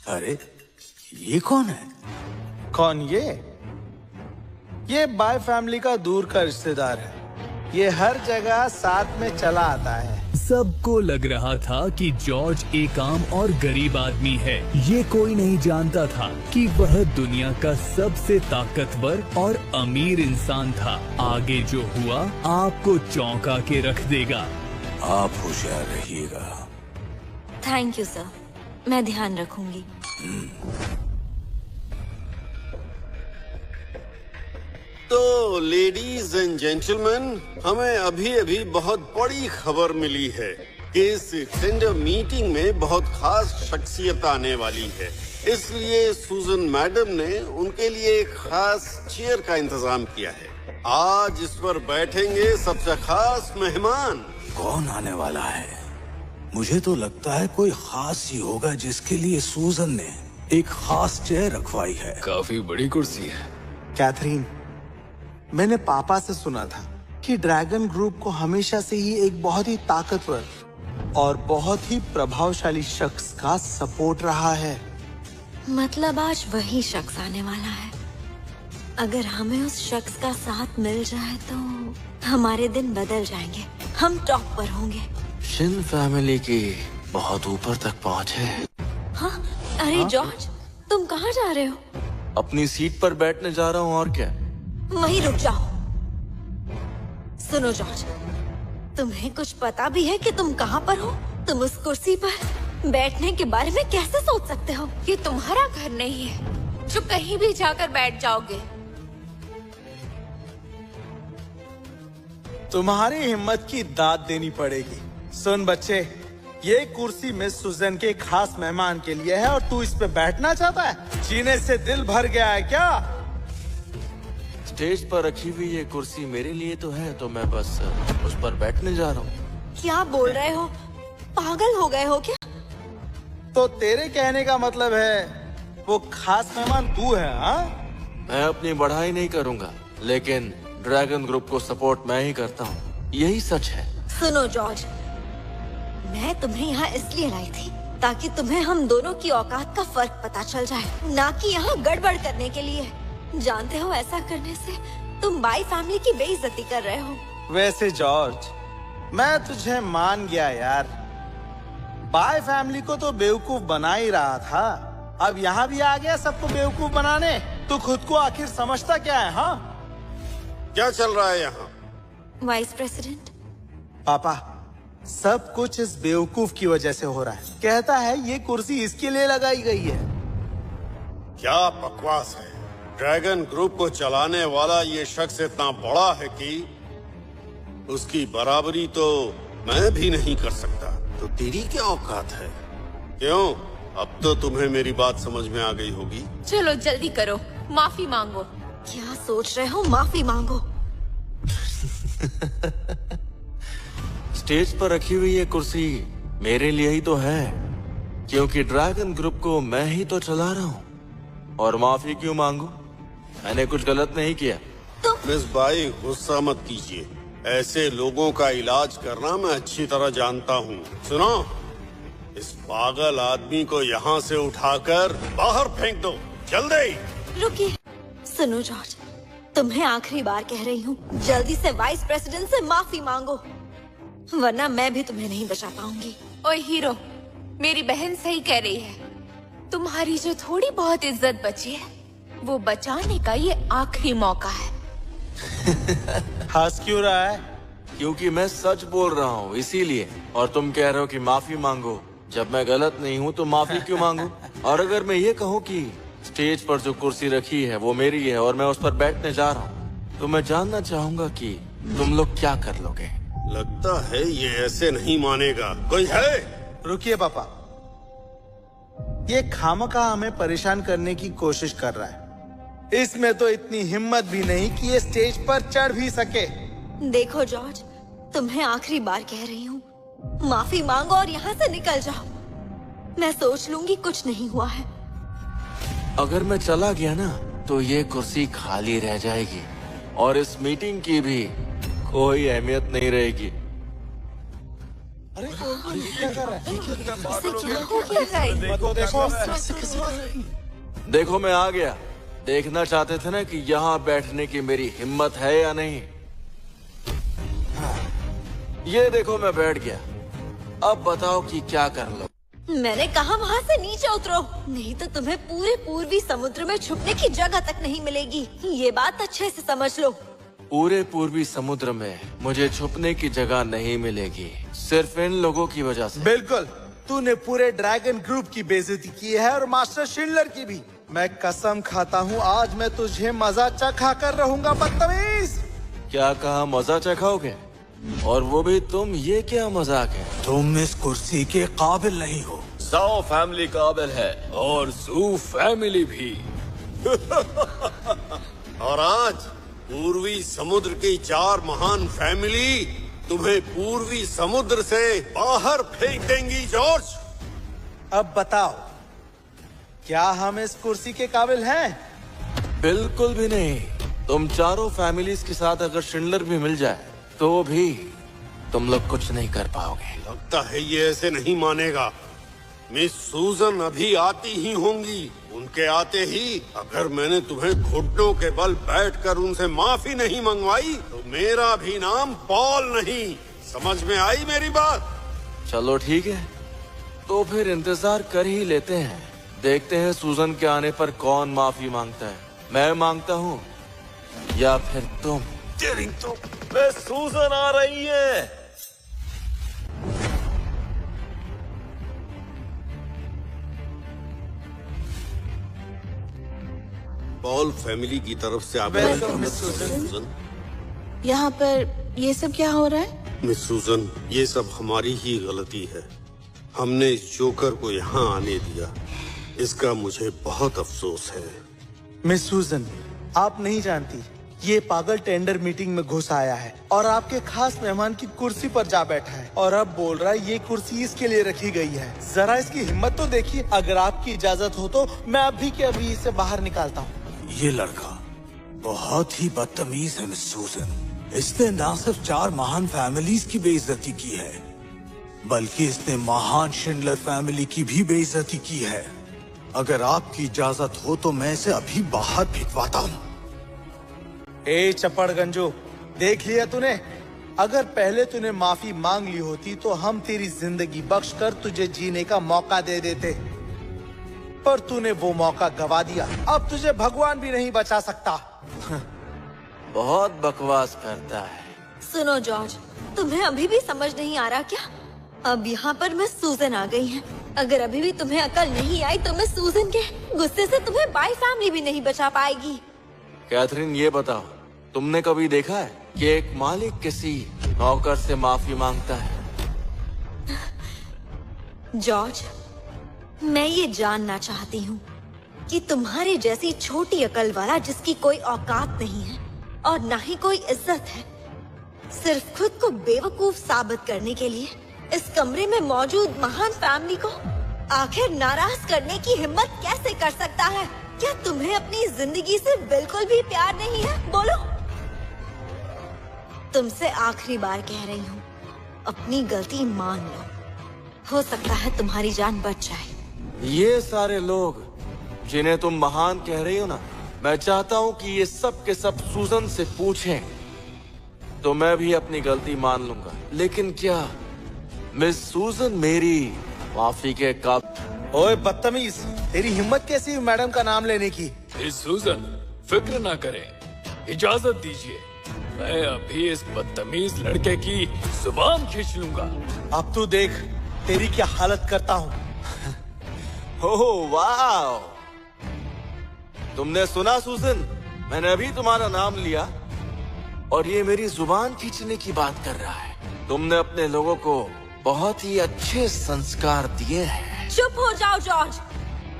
अरे ये कौन है? कौन ये बाय फैमिली का दूर का रिश्तेदार है। ये हर जगह साथ में चला आता है। सबको लग रहा था कि जॉर्ज एक आम और गरीब आदमी है। ये कोई नहीं जानता था कि वह दुनिया का सबसे ताकतवर और अमीर इंसान था। आगे जो हुआ आपको चौंका के रख देगा। आप होशियार रहिएगा। थैंक यू सर, मैं ध्यान रखूंगी। तो लेडीज एंड जेंटलमैन, हमें अभी अभी बहुत बड़ी खबर मिली है कि इस टेंडर मीटिंग में बहुत खास शख्सियत आने वाली है। इसलिए सुजन मैडम ने उनके लिए एक खास चेयर का इंतजाम किया है। आज इस पर बैठेंगे सबसे खास मेहमान। कौन आने वाला है? मुझे तो लगता है कोई खास ही होगा जिसके लिए सूजन ने एक खास चेयर रखवाई है। काफी बड़ी कुर्सी है। कैथरीन, मैंने पापा से सुना था कि ड्रैगन ग्रुप को हमेशा से ही एक बहुत ही ताकतवर और बहुत ही प्रभावशाली शख्स का सपोर्ट रहा है। मतलब आज वही शख्स आने वाला है। अगर हमें उस शख्स का साथ मिल जाए तो हमारे दिन बदल जाएंगे। हम टॉप पर होंगे। शिन फैमिली की बहुत ऊपर तक पहुंच है। हाँ? अरे जॉर्ज, तुम कहाँ जा रहे हो? अपनी सीट पर बैठने जा रहा हूँ और क्या। वहीं रुक जाओ। सुनो जॉर्ज, तुम्हें कुछ पता भी है कि तुम कहाँ पर हो? तुम उस कुर्सी पर बैठने के बारे में कैसे सोच सकते हो? ये तुम्हारा घर नहीं है जो कहीं भी जाकर बैठ जाओगे। तुम्हारी हिम्मत की दाद देनी पड़ेगी। सुन बच्चे, ये कुर्सी मिस सुजन के खास मेहमान के लिए है और तू इस पे बैठना चाहता है? जीने से दिल भर गया है क्या? स्टेज पर रखी हुई ये कुर्सी मेरे लिए तो है, तो मैं बस उस पर बैठने जा रहा हूँ। क्या बोल रहे हो? पागल हो गए हो क्या? तो तेरे कहने का मतलब है वो खास मेहमान तू है? हाँ, मैं अपनी बढ़ाई नहीं करूँगा, लेकिन ड्रैगन ग्रुप को सपोर्ट मैं ही करता हूँ। यही सच है। सुनो जॉर्ज, मैं तुम्हें यहाँ इसलिए लाई थी ताकि तुम्हें हम दोनों की औकात का फर्क पता चल जाए, ना कि यहाँ गड़बड़ करने के लिए। जानते हो, ऐसा करने से तुम बाई फैमिली की बेइज्जती कर रहे हो। वैसे जॉर्ज, मैं तुझे मान गया यार। बाय फैमिली को तो बेवकूफ बना ही रहा था, अब यहाँ भी आ गया सबको बेवकूफ बनाने। तू खुद को आखिर समझता क्या है? हाँ, क्या चल रहा है यहाँ? वाइस प्रेसिडेंट पापा, सब कुछ इस बेवकूफ की वजह से हो रहा है। कहता है ये कुर्सी इसके लिए लगाई गई है। क्या बकवास है। ड्रैगन ग्रुप को चलाने वाला ये शख्स इतना बड़ा है कि उसकी बराबरी तो मैं भी नहीं कर सकता। तो तेरी क्या औकात है? क्यों, अब तो तुम्हें मेरी बात समझ में आ गई होगी। चलो जल्दी करो, माफी मांगो। क्या सोच रहे हो? माफी मांगो। स्टेज पर रखी हुई ये कुर्सी मेरे लिए ही तो है, क्योंकि ड्रैगन ग्रुप को मैं ही तो चला रहा हूँ। और माफी क्यों मांगू? मैंने कुछ गलत नहीं किया। मिस बाई, गुस्सा मत कीजिए। ऐसे लोगों का इलाज करना मैं अच्छी तरह जानता हूँ। सुनो, इस पागल आदमी को यहाँ से उठाकर बाहर फेंक दो, जल्दी। रुकिए, सुनो जॉर्ज, तुम्हें आखिरी बार कह रही हूँ, जल्दी से वाइस प्रेसिडेंट से माफी मांगो, वरना मैं भी तुम्हें नहीं बचा पाऊंगी। ओए हीरो, मेरी बहन सही कह रही है। तुम्हारी जो थोड़ी बहुत इज्जत बची है, वो बचाने का ये आखिरी मौका है। हंस क्यों रहा है? क्योंकि मैं सच बोल रहा हूँ इसीलिए। और तुम कह रहे हो कि माफी मांगो। जब मैं गलत नहीं हूँ तो माफी क्यों मांगू? और अगर मैं ये कहूँ कि स्टेज पर जो कुर्सी रखी है वो मेरी है और मैं उस पर बैठने जा रहा हूँ, तो मैं जानना चाहूंगा कि तुम लोग क्या कर लोगे। लगता है ये ऐसे नहीं मानेगा। कोई है? रुकिए पापा, ये खामखा हमें परेशान करने की कोशिश कर रहा है। इसमें तो इतनी हिम्मत भी नहीं कि ये स्टेज पर चढ़ भी सके। देखो जॉर्ज, तुम्हें आखिरी बार कह रही हूँ, माफी मांगो और यहाँ से निकल जाओ। मैं सोच लूंगी, कुछ नहीं हुआ है। अगर मैं चला गया ना तो ये कुर्सी खाली रह जाएगी और इस मीटिंग की भी कोई अहमियत नहीं रहेगी। अरे क्या कर रहा है? इसे क्या हो गया भाई? देखो देखो देखो मैं आ गया। देखना चाहते थे ना कि यहाँ बैठने की मेरी हिम्मत है या नहीं। ये देखो मैं बैठ गया। अब बताओ कि क्या कर लो। मैंने कहा वहाँ से नीचे उतरो, नहीं तो तुम्हें पूरे पूर्वी समुद्र में छुपने की जगह तक नहीं मिलेगी। ये बात अच्छे से समझ लो। पूरे पूर्वी समुद्र में मुझे छुपने की जगह नहीं मिलेगी, सिर्फ इन लोगों की वजह से। बिल्कुल, तूने पूरे ड्रैगन ग्रुप की बेइज्जती की है और मास्टर शिंडलर की भी। मैं कसम खाता हूँ आज मैं तुझे मजा चखा कर रहूंगा बदतमीज। क्या कहा, मजा चखाओगे? और वो भी तुम? ये क्या मजाक है? तुम इस कुर्सी के काबिल नहीं हो। साओ फैमिली काबिल है और जू फैमिली भी। और आज पूर्वी समुद्र की 4 महान फैमिली तुम्हें पूर्वी समुद्र से बाहर फेंक देंगी जॉर्ज। अब बताओ, क्या हम इस कुर्सी के काबिल हैं? बिल्कुल भी नहीं। तुम चारों फैमिलीज के साथ अगर शिंडलर भी मिल जाए तो भी तुम लोग कुछ नहीं कर पाओगे। लगता है ये ऐसे नहीं मानेगा। मिस सूजन अभी आती ही होंगी। उनके आते ही अगर मैंने तुम्हें घुटनों के बल बैठकर उनसे माफी नहीं मंगवाई तो मेरा भी नाम पॉल नहीं। समझ में आई मेरी बात? चलो ठीक है, तो फिर इंतजार कर ही लेते हैं। देखते हैं सूजन के आने पर कौन माफी मांगता है। मैं मांगता हूँ या फिर तुम? तेरी तो सूजन आ रही है। पॉल फैमिली की तरफ से आप मिस सूजन। यहाँ पर ये सब क्या हो रहा है? मिस सूजन, ये सब हमारी ही गलती है। हमने इस जोकर को यहाँ आने दिया, इसका मुझे बहुत अफसोस है। मिस सूजन, आप नहीं जानती, ये पागल टेंडर मीटिंग में घुस आया है और आपके खास मेहमान की कुर्सी पर जा बैठा है और अब बोल रहा है ये कुर्सी इसके लिए रखी गई है। जरा इसकी हिम्मत तो देखिए। अगर आपकी इजाजत हो तो मैं अभी के अभी इसे बाहर निकालता हूँ। ये लड़का बहुत ही बदतमीज है मिस सूजन। इसने ना सिर्फ 4 महान फैमिलीज की बेइज्जती की है, बल्कि इसने महान शिंडलर फैमिली की भी बेइज्जती की है। अगर आपकी इजाजत हो तो मैं इसे अभी बाहर भिजवाता हूँ। ए चपड़ गंजो, देख लिया तूने? अगर पहले तूने माफी मांग ली होती तो हम तेरी जिंदगी बख्श कर तुझे जीने का मौका दे देते, पर तूने वो मौका गवा दिया। अब तुझे भगवान भी नहीं बचा सकता। बहुत बकवास करता है। सुनो जॉर्ज, तुम्हें अभी भी समझ नहीं आ रहा क्या? अब यहाँ पर मिस सूजन आ गई है। अगर अभी भी तुम्हें अकल नहीं आई तो मिस सूजन के गुस्से से तुम्हें बाई फैमिली भी नहीं बचा पाएगी। कैथरीन, ये बताओ, तुमने कभी देखा है कि एक मालिक किसी नौकर से माफी मांगता है? जॉर्ज, मैं ये जानना चाहती हूँ कि तुम्हारे जैसी छोटी अकल वाला जिसकी कोई औकात नहीं है और ना ही कोई इज्जत है, सिर्फ खुद को बेवकूफ साबित करने के लिए इस कमरे में मौजूद महान फैमिली को आखिर नाराज करने की हिम्मत कैसे कर सकता है? क्या तुम्हें अपनी जिंदगी से बिल्कुल भी प्यार नहीं है? बोलो। तुमसे आखिरी बार कह रही हूँ, अपनी गलती मान लो। हो सकता है तुम्हारी जान बच जाए। ये सारे लोग जिन्हें तुम महान कह रही हो ना, मैं चाहता हूँ कि ये सब के सब सूजन से पूछें तो मैं भी अपनी गलती मान लूंगा। लेकिन क्या मिस सूजन मेरी माफी के काबिल? ओए बदतमीज, तेरी हिम्मत कैसी हुई मैडम का नाम लेने की? मिस सूजन, फिक्र ना करें, इजाजत दीजिए। मैं अभी इस बदतमीज लड़के की जुबान खींच लूंगा। अब तू देख तेरी क्या हालत करता हूँ। ओह वाह! तुमने सुना सूजन, मैंने अभी तुम्हारा नाम लिया और ये मेरी जुबान खींचने की बात कर रहा है। तुमने अपने लोगों को बहुत ही अच्छे संस्कार दिए हैं। चुप हो जाओ जॉर्ज,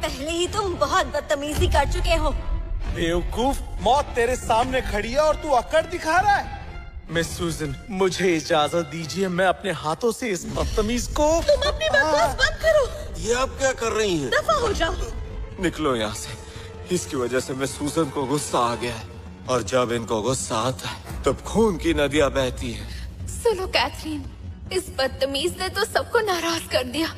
पहले ही तुम बहुत बदतमीजी कर चुके हो। बेवकूफ, मौत तेरे सामने खड़ी है और तू अकड़ दिखा रहा है। मिस सूजन, मुझे इजाजत दीजिए, मैं अपने हाथों से इस बदतमीज को। तुम अपनी बकवास बंद करो। ये आप क्या कर रही हैं? दफा हो जाओ। निकलो यहाँ से। इसकी वजह से मैं सूजन को गुस्सा आ गया है और जब इनको गुस्सा आता है तब खून की नदियाँ बहती हैं। सुनो कैथरीन, इस बदतमीज ने तो सबको नाराज कर दिया।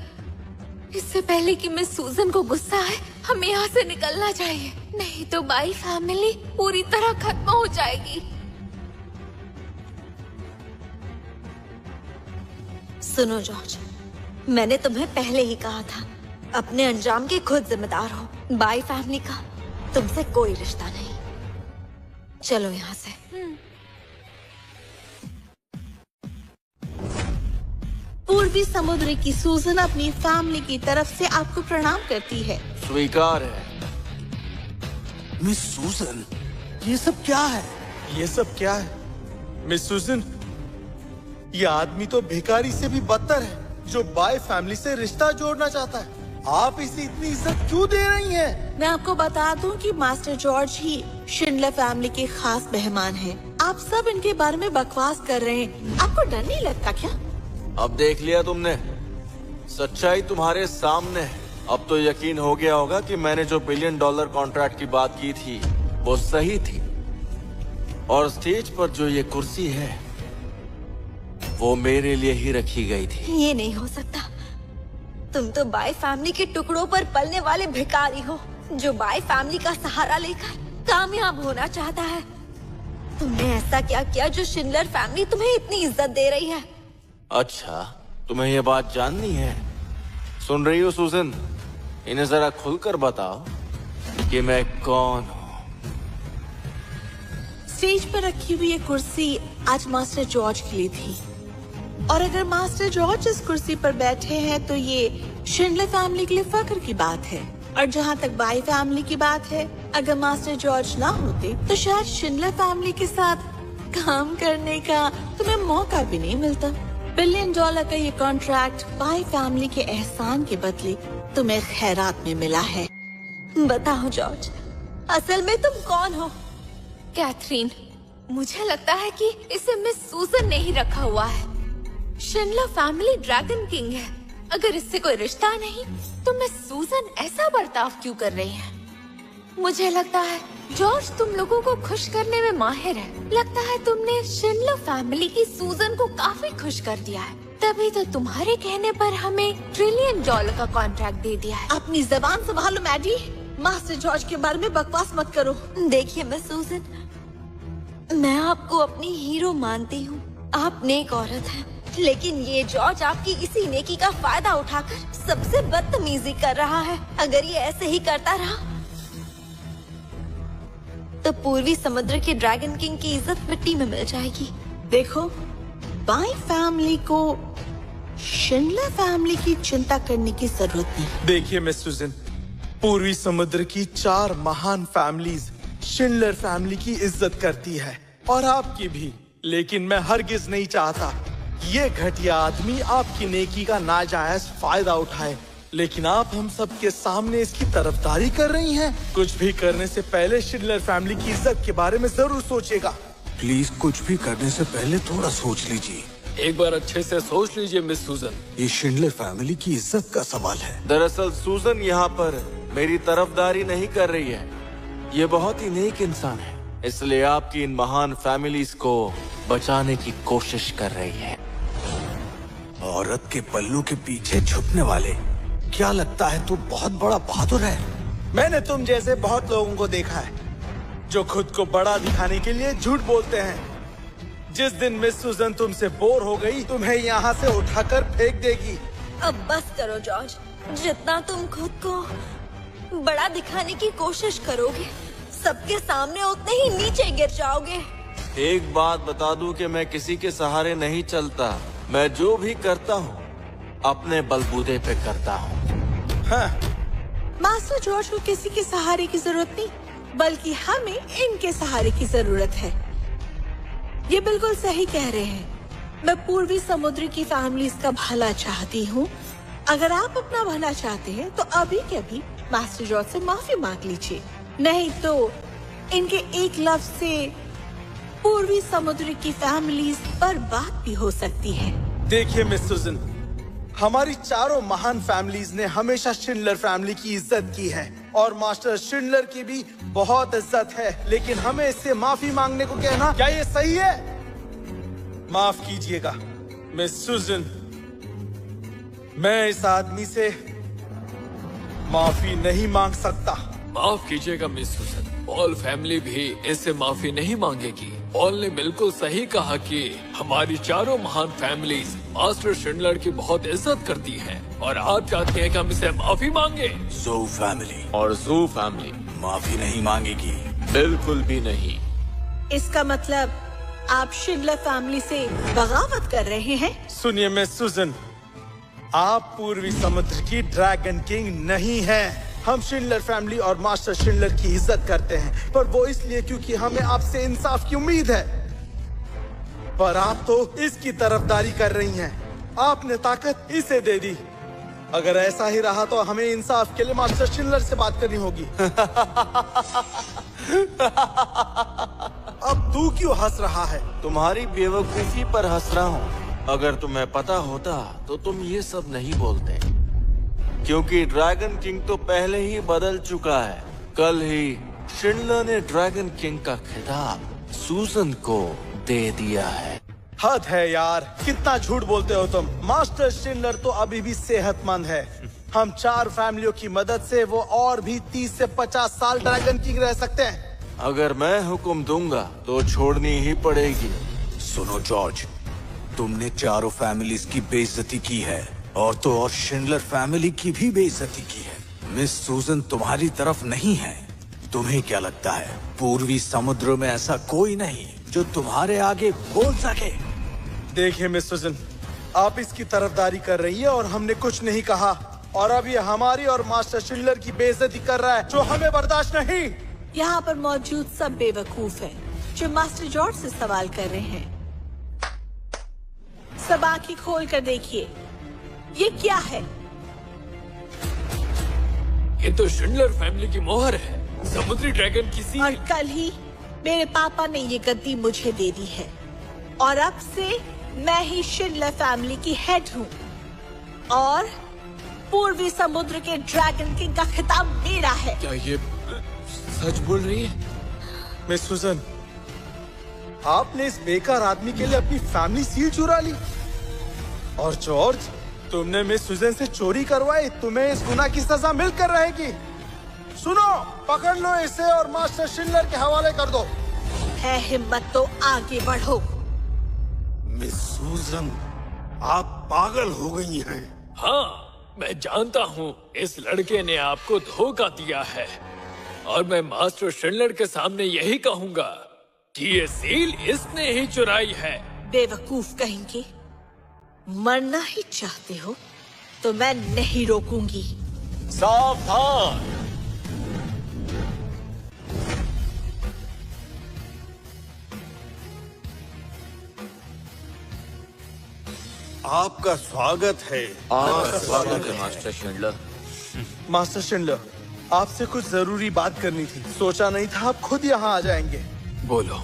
इससे पहले कि मैं सूजन को गुस्सा आए, हमें यहाँ से निकलना चाहिए, नहीं तो बाई फैमिली पूरी तरह खत्म हो जाएगी। सुनो जॉर्ज, मैंने तुम्हें पहले ही कहा था, अपने अंजाम के खुद जिम्मेदार हो। बाई फैमिली का तुमसे कोई रिश्ता नहीं। चलो यहाँ से। पूर्वी समुद्र की सूजन अपनी फैमिली की तरफ से आपको प्रणाम करती है। स्वीकार है। मिस सूजन, ये सब क्या है? ये सब क्या है? मिस सूजन, ये आदमी तो भिखारी से भी बदतर है, जो बाय फैमिली से रिश्ता जोड़ना चाहता है। आप इसे इतनी इज्जत क्यों दे रही हैं? मैं आपको बता दूं कि मास्टर जॉर्ज ही शिंडलर फैमिली के खास मेहमान हैं। आप सब इनके बारे में बकवास कर रहे हैं। आपको डर नहीं लगता क्या? अब देख लिया तुमने, सच्चाई तुम्हारे सामने है। अब तो यकीन हो गया होगा कि मैंने जो $1 बिलियन कॉन्ट्रैक्ट की बात की थी वो सही थी, और स्टेज पर जो ये कुर्सी है वो मेरे लिए ही रखी गई थी। ये नहीं हो सकता। तुम तो बाय फैमिली के टुकड़ों पर पलने वाले भिखारी हो, जो बाय फैमिली का सहारा लेकर कामयाब होना चाहता है। तुमने ऐसा क्या किया जो शिंडलर फैमिली तुम्हें इतनी इज्जत दे रही है? अच्छा, तुम्हें ये बात जाननी है? सुन रही हो सूजन, इन्हें जरा खुलकर बताओ कि मैं कौन हूँ। स्टेज पर रखी हुई ये कुर्सी आज मास्टर जॉर्ज के लिए थी, और अगर मास्टर जॉर्ज इस कुर्सी पर बैठे हैं तो ये शिंडलर फैमिली के लिए फख्र की बात है। और जहाँ तक बाई फैमिली की बात है, अगर मास्टर जॉर्ज ना होते तो शायद शिंडलर फैमिली के साथ काम करने का तुम्हें मौका भी नहीं मिलता। $1 बिलियन का ये कॉन्ट्रैक्ट बाई फैमिली के एहसान के बदले तुम्हें खैरात में मिला है। बताओ जॉर्ज, असल में तुम कौन हो? कैथरीन, मुझे लगता है कि इसे मिस सूजन ने ही रखा हुआ है। शिंडलर फैमिली ड्रैगन किंग है। अगर इससे कोई रिश्ता नहीं तो मिस सूजन ऐसा बर्ताव क्यों कर रही है? मुझे लगता है जॉर्ज तुम लोगों को खुश करने में माहिर है। लगता है तुमने शिंडलर फैमिली की सूजन को काफी खुश कर दिया है, तभी तो तुम्हारे कहने पर हमें $1 ट्रिलियन का कॉन्ट्रैक्ट दे दिया है। अपनी जबान संभालो मैडी, मास्टर जॉर्ज के बारे में बकवास मत करो। देखिए मिस सूजन, मैं आपको अपनी हीरो मानती हूँ, आप नेक औरत हैं, लेकिन ये जॉर्ज आपकी इसी नेकी का फायदा उठाकर सबसे बदतमीजी कर रहा है। अगर ये ऐसे ही करता रहा तो पूर्वी समुद्र के ड्रैगन किंग की इज्जत मिट्टी में मिल जाएगी। देखो, बाई फैमिली को शिंडलर फैमिली की चिंता करने की जरूरत नहीं। देखिए मिस सूजन, पूर्वी समुद्र की 4 महान फैमिलीज शिंडलर फैमिली की इज्जत करती है, और आपकी भी। लेकिन मैं हरगिज नहीं चाहता ये घटिया आदमी आपकी नेकी का नाजायज फायदा उठाए। लेकिन आप हम सब के सामने इसकी तरफदारी कर रही हैं। कुछ भी करने से पहले शिंडलर फैमिली की इज्जत के बारे में जरूर सोचेगा। प्लीज कुछ भी करने से पहले थोड़ा सोच लीजिए। एक बार अच्छे से सोच लीजिए मिस सूजन। ये शिंडलर फैमिली की इज्जत का सवाल है। दरअसल सूजन यहाँ पर मेरी तरफदारी नहीं कर रही है। ये बहुत ही नेक इंसान है, इसलिए आपकी इन महान फैमिलीज को बचाने की कोशिश कर रही है। औरत के पल्लू के पीछे छुपने वाले, क्या लगता है तू बहुत बड़ा बहादुर है? मैंने तुम जैसे बहुत लोगों को देखा है जो खुद को बड़ा दिखाने के लिए झूठ बोलते हैं। जिस दिन मिस सूजन तुमसे बोर हो गई, तुम्हें यहाँ से उठाकर फेंक देगी। अब बस करो जॉर्ज, जितना तुम खुद को बड़ा दिखाने की कोशिश करोगे, सबके सामने उतने ही नीचे गिर जाओगे। एक बात बता दूं कि मैं किसी के सहारे नहीं चलता। मैं जो भी करता हूँ अपने बलबूते पे करता हूँ। हाँ। मास्टर जॉर्ज को किसी के सहारे की जरूरत नहीं, बल्कि हमें इनके सहारे की जरूरत है। ये बिल्कुल सही कह रहे हैं। मैं पूर्वी समुद्र की फैमिलीज का भला चाहती हूँ। अगर आप अपना भला चाहते हैं तो अभी के अभी मास्टर जॉर्ज से माफी मांग लीजिए, नहीं तो इनके एक लफ्ज से पूर्वी समुद्र की फैमिलीज बर्बाद भी हो सकती है। देखिए मिस सूजन, हमारी 4 महान फैमिलीज ने हमेशा शिंडलर फैमिली की इज्जत की है, और मास्टर शिंडलर की भी बहुत इज्जत है। लेकिन हमें इससे माफी मांगने को कहना, क्या ये सही है? माफ कीजिएगा, मिस सूजन, मैं इस आदमी से माफी नहीं मांग सकता। माफ कीजिएगा मिस सुसन, पॉल फैमिली भी इससे माफी नहीं मांगेगी। पॉल ने बिल्कुल सही कहा कि हमारी चारों महान फैमिलीज मास्टर शिंडलर की बहुत इज्जत करती हैं और आप चाहते हैं कि हम इसे माफी मांगे। ज़ो फैमिली और जू फैमिली माफी नहीं मांगेगी। बिल्कुल भी नहीं। इसका मतलब आप शिंडलर फैमिली से बगावत कर रहे हैं? सुनिए मिस सूजन, आप पूर्वी समुद्र की ड्रैगन किंग नहीं हैं। हम शिंडलर फैमिली और मास्टर शिंडलर की इज्जत करते हैं, पर वो इसलिए क्योंकि हमें आपसे इंसाफ की उम्मीद है। पर आप तो इसकी तरफदारी कर रही हैं। आपने ताकत इसे दे दी। अगर ऐसा ही रहा तो हमें इंसाफ के लिए मास्टर शिंडलर से बात करनी होगी। अब तू क्यों हंस रहा है? तुम्हारी बेवकूफी पर हंस रहा हूँ। अगर तुम्हें पता होता तो तुम ये सब नहीं बोलते, क्योंकि ड्रैगन किंग तो पहले ही बदल चुका है। कल ही शिंडलर ने ड्रैगन किंग का खिताब सूजन को दे दिया है। हद है यार, कितना झूठ बोलते हो तुम। मास्टर शिंडलर तो अभी भी सेहतमंद है। हम 4 फैमिलियों की मदद से वो और भी 30 से 50 साल ड्रैगन किंग रह सकते हैं। अगर मैं हुक्म दूंगा तो छोड़नी ही पड़ेगी। सुनो जॉर्ज, तुमने चारों फैमिलीज की बेइज्जती की है और तो और शिंडलर फैमिली की भी बेइज्जती की है। मिस सूजन तुम्हारी तरफ नहीं है। तुम्हें क्या लगता है पूर्वी समुद्र में ऐसा कोई नहीं जो तुम्हारे आगे बोल सके? देखिए मिस सूजन, आप इसकी तरफदारी कर रही है और हमने कुछ नहीं कहा, और अब ये हमारी और मास्टर शिंडलर की बेइज्जती कर रहा है, जो हमें बर्दाश्त नहीं। यहाँ पर मौजूद सब बेवकूफ हैं, जो मास्टर जॉर्ज से सवाल कर रहे हैं। सब आंखें खोल कर देखिए, ये क्या है? ये तो शिंडलर फैमिली की मोहर है, समुद्री ड्रैगन की सील। और कल ही मेरे पापा ने ये गद्दी मुझे दे दी है, और अब से मैं ही शिंडलर फैमिली की हेड हूँ, और पूर्वी समुद्र के ड्रैगन किंग का खिताब मेरा है। क्या ये सच बोल रही है? मिस सूजन, आपने इस बेकार आदमी के लिए अपनी फैमिली सील चुरा ली, और जॉर्ज, तुमने मिस सूजन से चोरी करवाई। तुम्हें इस गुनाह की सजा मिलकर रहेगी। सुनो, पकड़ लो इसे और मास्टर शिंडलर के हवाले कर दो। है हिम्मत तो आगे बढ़ो। मिस सूजन, आप पागल हो गई हैं। हाँ, मैं जानता हूँ इस लड़के ने आपको धोखा दिया है, और मैं मास्टर शिंडलर के सामने यही कहूँगा कि ये सील इसने ही चुराई है। बेवकूफ कहेंगे। मरना ही चाहते हो तो मैं नहीं रोकूंगी। सावधान! आपका स्वागत है। आपका स्वागत है मास्टर शिंडलर। मास्टर शिंडलर, आपसे कुछ जरूरी बात करनी थी। सोचा नहीं था आप खुद यहाँ आ जाएंगे। बोलो,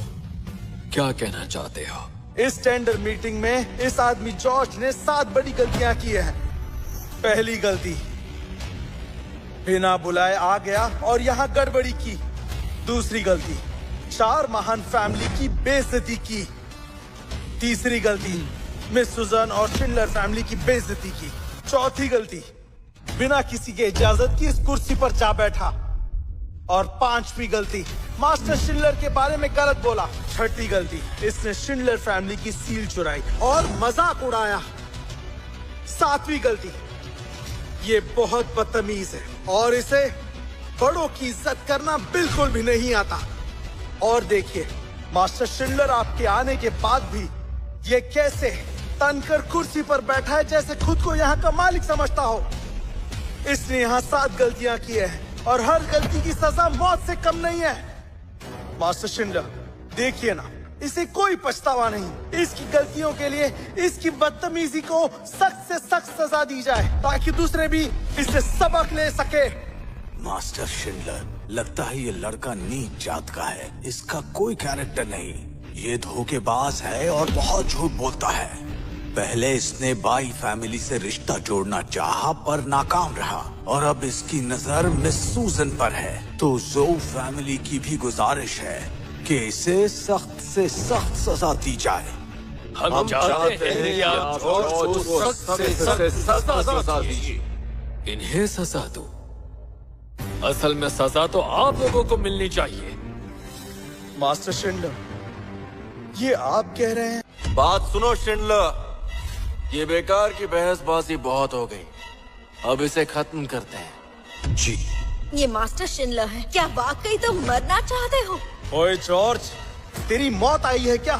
क्या कहना चाहते हो? इस टेंडर मीटिंग में इस आदमी जॉर्ज ने 7 बड़ी गलतियां की हैं। पहली गलती, बिना बुलाए आ गया और यहाँ गड़बड़ी की। दूसरी गलती, 4 महान फैमिली की बेइज्जती की। तीसरी गलती, मिस सूजन और शिंडलर फैमिली की बेइज्जती की। चौथी गलती, बिना किसी के इजाजत की इस कुर्सी पर जा बैठा। और 5वीं गलती, मास्टर शिंडलर के बारे में गलत बोला। 6ठी गलती, इसने शिंडलर फैमिली की सील चुराई और मजाक उड़ाया। 7वीं गलती, ये बहुत बदतमीज है और इसे बड़ों की इज्जत करना बिल्कुल भी नहीं आता। और देखिए, मास्टर शिंडलर आपके आने के बाद भी ये कैसे तनकर कुर्सी पर बैठा है, जैसे खुद को यहाँ का मालिक समझता हो। इसने यहाँ 7 गलतियां की है और हर गलती की सजा मौत से कम नहीं है। मास्टर शिंडलर, देखिए ना, इसे कोई पछतावा नहीं। इसकी गलतियों के लिए इसकी बदतमीजी को सख्त से सख्त सजा दी जाए, ताकि दूसरे भी इससे सबक ले सके। मास्टर शिंडलर, लगता है ये लड़का नीच जात का है। इसका कोई कैरेक्टर नहीं। ये धोखेबाज है और बहुत झूठ बोलता है। पहले इसने बाई फैमिली से रिश्ता जोड़ना चाहा पर नाकाम रहा, और अब इसकी नजर मिस सूजन पर है। तो ज़ो फैमिली की भी गुजारिश है कि इसे सख्त से सख्त सजा दी जाए। हम चाहते हैं कि आप जॉर्ज को सख्त से सख्त सजा दीजिए। इन्हें सजा दो? असल में सजा तो आप लोगों को मिलनी चाहिए। मास्टर शिंडलर, ये आप कह रहे हैं? बात सुनो शिंडलर, ये बेकार की बहसबाजी बहुत हो गई, अब इसे खत्म करते हैं। जी। ये मास्टर शिंडलर है, क्या वाकई तुम मरना चाहते हो? ओए जॉर्ज, तेरी मौत आई है क्या?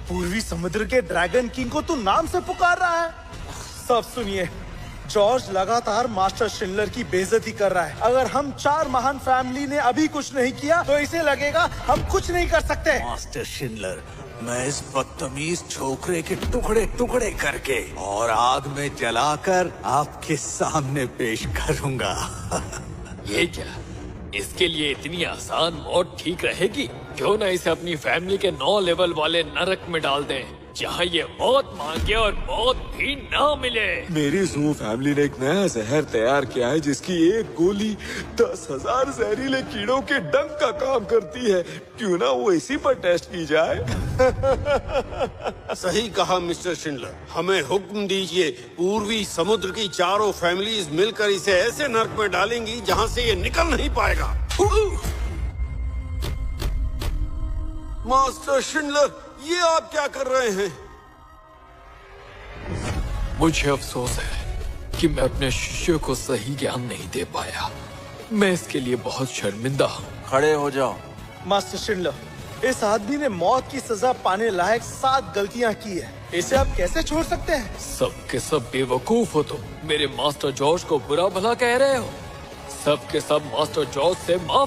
पूर्वी समुद्र के ड्रैगन किंग को तू नाम से पुकार रहा है? सब सुनिए, जॉर्ज लगातार मास्टर शिंडलर की बेइज्जती कर रहा है। अगर हम 4 महान फैमिली ने अभी कुछ नहीं किया तो इसे लगेगा हम कुछ नहीं कर सकते। मास्टर शिंडलर, मैं इस बदतमीज छोकरे के टुकड़े टुकड़े करके और आग में जलाकर आपके सामने पेश करूंगा। ये क्या? इसके लिए इतनी आसान मौत ठीक रहेगी? क्यों ना इसे अपनी फैमिली के 9 लेवल वाले नरक में डाल दें, जहाँ ये मौत मांगे और मौत भी ना मिले। मेरी जू फैमिली ने एक नया जहर तैयार किया है जिसकी एक गोली 10,000 जहरीले कीड़ों के डंक का काम करती है। क्यों ना वो इसी पर टेस्ट की जाए? सही कहा मिस्टर शिंडलर, हमें हुक्म दीजिए। पूर्वी समुद्र की 4 फैमिलीज मिलकर इसे ऐसे नर्क में डालेंगी जहाँ से ये निकल नहीं पाएगा। मास्टर शिंडलर, ये आप क्या कर रहे हैं? मुझे अफसोस है कि मैं अपने शिष्य को सही ज्ञान नहीं दे पाया। मैं इसके लिए बहुत शर्मिंदा हूँ। खड़े हो जाओ। मास्टर शिंडलर, इस आदमी ने मौत की सजा पाने लायक 7 गलतियां की है, इसे आप कैसे छोड़ सकते हैं? सब के सब बेवकूफ हो तुम। मेरे मास्टर जॉर्ज को बुरा भला कह रहे हो। सब के सब मास्टर जॉर्ज से माफ